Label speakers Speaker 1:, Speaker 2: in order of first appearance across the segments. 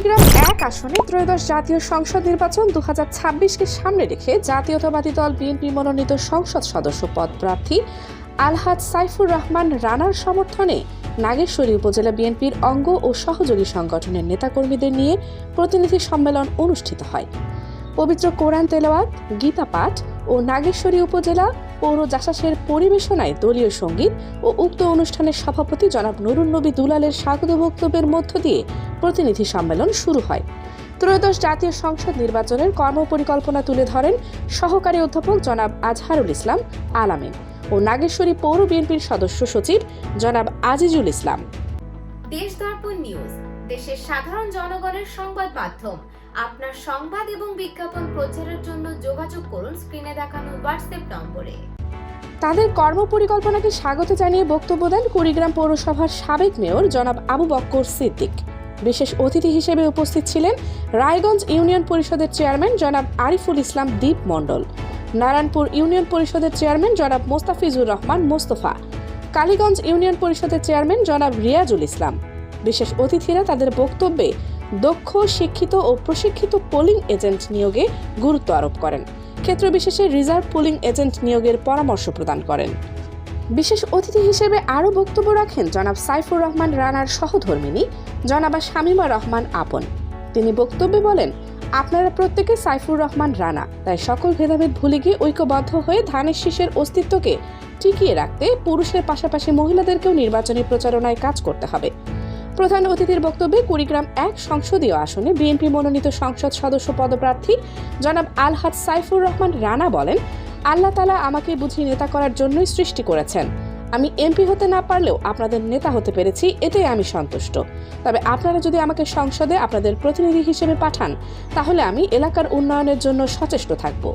Speaker 1: কুড়িগ্রাম ১ আসনে ত্রয়োদশ জাতীয় সংসদ নির্বাচন 2026কে সামনে রেখে জাতীয়তাবাদী দল বিএনপি মনোনীত সংসদ সদস্য পদ প্রার্থী আলহাজ সাইফুর রহমান রানার সমর্থনে নাগেশ্বরী উপজেলা বিএনপির অঙ্গ ও সহযোগী সংগঠনের নেতাকর্মীদের নিয়ে প্রতিনিধি সম্মেলন অনুষ্ঠিত হয়। পবিত্র কোরআন তেলাওয়াত, গীতা পাঠ ও নাগেশ্বরী উপজেলা পৌর জাসাসের পরিবেশনায় দলীয় সঙ্গীত ও উক্ত অনুষ্ঠানের সভাপতি জনাব নুরুন নবী দুলালের স্বাগত বক্তব্যের মধ্য দিয়ে প্রতিনিধি সম্মেলন শুরু হয়। ত্রয়োদশ জাতীয় সংসদ নির্বাচনের কর্মপরিকল্পনা তুলে ধরেন সহকারী অধ্যাপক জনাব আজহারুল ইসলাম আলামিন ও নাগেশ্বরী পৌর বিএনপির সদস্য সচিব জনাব আজিজুল ইসলাম।
Speaker 2: দেশ দর্পণ নিউজ, দেশের সাধারণ জনগণের সংবাদ মাধ্যম। আপনার সংবাদ এবং বিজ্ঞাপন প্রচারের জন্য যোগাযোগ করুন স্ক্রিনে দেখানো হোয়াটসঅ্যাপ নম্বরে।
Speaker 1: তাদের কর্মপরিকল্পনাকে স্বাগত জানিয়ে বক্তব্য দেন কুড়িগ্রাম পৌরসভার সাবেক মেয়র জনাব আবু বক্কর সিদ্দিক। বিশেষ অতিথি হিসেবে উপস্থিত ছিলেন রায়গঞ্জ ইউনিয়ন পরিষদের চেয়ারম্যান জনাব আরিফুল ইসলাম দীপ মণ্ডল, নারায়ণপুর ইউনিয়ন পরিষদের চেয়ারম্যান জনাব মোস্তাফিজুর রহমান মোস্তফা, কালীগঞ্জ ইউনিয়ন পরিষদের চেয়ারম্যান জনাব রিয়াজুল ইসলাম। বিশেষ অতিথিরা তাদের বক্তব্যে দক্ষ, শিক্ষিত ও প্রশিক্ষিত পোলিং এজেন্ট নিয়োগে গুরুত্ব আরোপ করেন। ক্ষেত্র বিশেষে রিজার্ভ পোলিং এজেন্ট নিয়োগের পরামর্শ প্রদান করেন। বিশেষ অতিথি হিসেবে আরও বক্তব্য রাখেন জনাব সাইফুর রহমান রানার সহধর্মিনী জনাবা শামীমা রহমান আপন। তিনি বক্তব্যে বলেন, আপনারা প্রত্যেকে সাইফুর রহমান রানা, তাই সকল ভেদাভেদ ভুলে গিয়ে ঐক্যবদ্ধ হয়ে ধানের শীষের অস্তিত্বকে টিকিয়ে রাখতে পুরুষের পাশাপাশি মহিলাদেরকেও নির্বাচনী প্রচারণায় কাজ করতে হবে। প্রধান অতিথির বক্তব্যে কুড়িগ্রাম ১ সংসদীয় আসনে বিএনপি মনোনীত সংসদ সদস্য পদপ্রার্থী জনাব আলহাজ সাইফুর রহমান রানা বলেন, আল্লাহ তাআলা আমাকে বুঝি নেতা করার জন্যই সৃষ্টি করেছেন। আমি এমপি হতে না পারলেও আপনাদের নেতা হতে পেরেছি, এতেই আমি সন্তুষ্ট। তবে আপনারা যদি আমাকে সংসদে আপনাদের প্রতিনিধি হিসেবে পাঠান, তাহলে আমি এলাকার উন্নয়নের জন্য সচেষ্ট থাকব।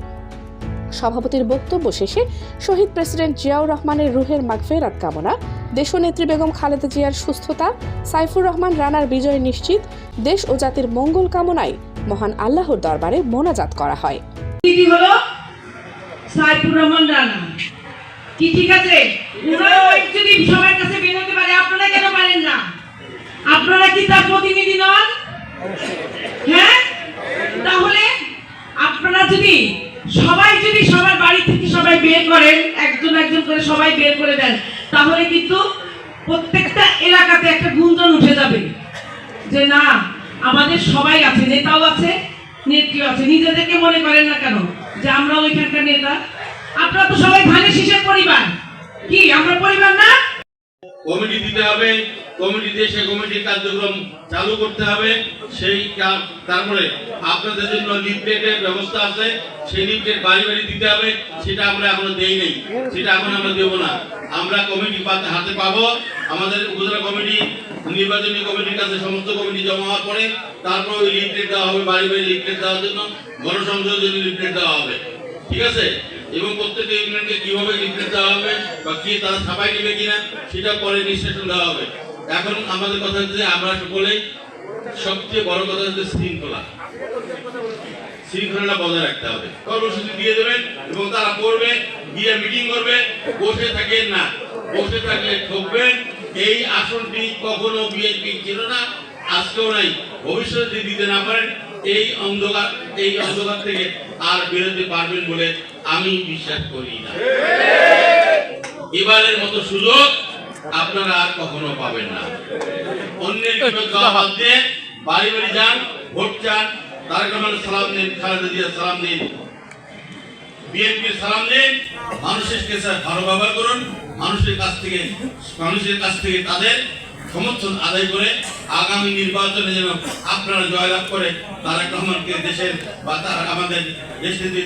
Speaker 1: সভাপতির বক্তব্য শেষে শহীদ প্রেসিডেন্ট জিয়াউর রহমানের রুহের মাগফিরাত কামনা, দেশনেত্রী বেগম খালেদা জিয়ার সুস্থতা, সাইফুর রহমান রানার বিজয় নিশ্চিত, দেশ ও জাতির মঙ্গল কামনায় মহান আল্লাহর দরবারে মোনাজাত করা হয়।
Speaker 3: সাইফুর রহমান রানা কি ঠিক আছে? যদি সবার কাছে বিনতি পারে, আপনারা কেন পারেন না? আপনারা কি তার প্রতিনিধি নন? হ্যাঁ, তাহলে আপনারা যদি সবার বাড়ি থেকে সবাই বের করেন, একজন একজন করে সবাই বের করে দেন, তাহলে কিন্তু প্রত্যেকটা এলাকাতে একটা গুঞ্জন উঠে যাবে যে না, আমাদের সবাই আছে, নেতাও আছে, নেত্রীও আছে। নিজেদেরকে মনে করেন না কেন যে আমরা ওইখানকার নেতা? আপনারা তো সবাই ধানের শীষের পরিবার, কি আমরা পরিবার না?
Speaker 4: কমিটি দিতে হবে, কমিটিতে সে কমিটির কার্যক্রম চালু করতে হবে। তারপরে আপনাদের জন্য লিফলেটের ব্যবস্থা আছে, সেই লিফলেট বাড়ি বাড়ি দিতে হবে। সেটা আমরা এখনো দেই নাই, সেটা এখন আমরা দেবো না। আমরা কমিটি হাতে পাবো। আমাদের উপজেলা কমিটি, নির্বাচনী কমিটির কাছে সমস্ত কমিটি জমা হওয়ার পরে তারপর ওই লিফলেট দেওয়া হবে। বাড়ি বাড়ি লিফলেট দেওয়ার জন্য, গণসংযোগের জন্য লিফলেট দেওয়া হবে, ঠিক আছে? এবং প্রত্যেকটা ইউনিয়নকে কিভাবে লিফলেট দেওয়া হবে বা কি তারা ছাপাই নেবে কিনা সেটা পরে নির্দেশন দেওয়া হবে। এখন আমাদের কথা হচ্ছে, আমরা সকলেই সবচেয়ে বড় কথা হচ্ছে শৃঙ্খলা বজায় রাখতে হবে। কর্মসূচি দিয়ে দেবেন এবং তারা পড়বে, গিয়ে মিটিং করবে। বসে থাকেন না, বসে থাকলে ঠকবেন। এই আসনটি কখনো বিএনপি ছিল না, আজকেও নাই, ভবিষ্যতে দিতে না পারেন এই অন্ধকার থেকে আর বেরোতে পারবেন বলে আমি বিশ্বাস করি না। এবারের মতো সুযোগ আপনারা আর কখনো পাবেন না। অন্যের বিপদ বাদ দিয়ে বাড়ি বাড়ি যান, ভোট চান, তারেক রহমানের সালাম দিন, খালেদা জিয়ার সালাম দিন, বিএনপির সালাম দিন। মানুষের কাছে ভালো ব্যবহার করুন, মানুষের কাছ থেকে তাদের সমর্থন আদায় করে আগামী নির্বাচনে যেন আপনারা জয়লাভ করে তারেক রহমানকে দেশের বা আমাদের দেশ নেত্রী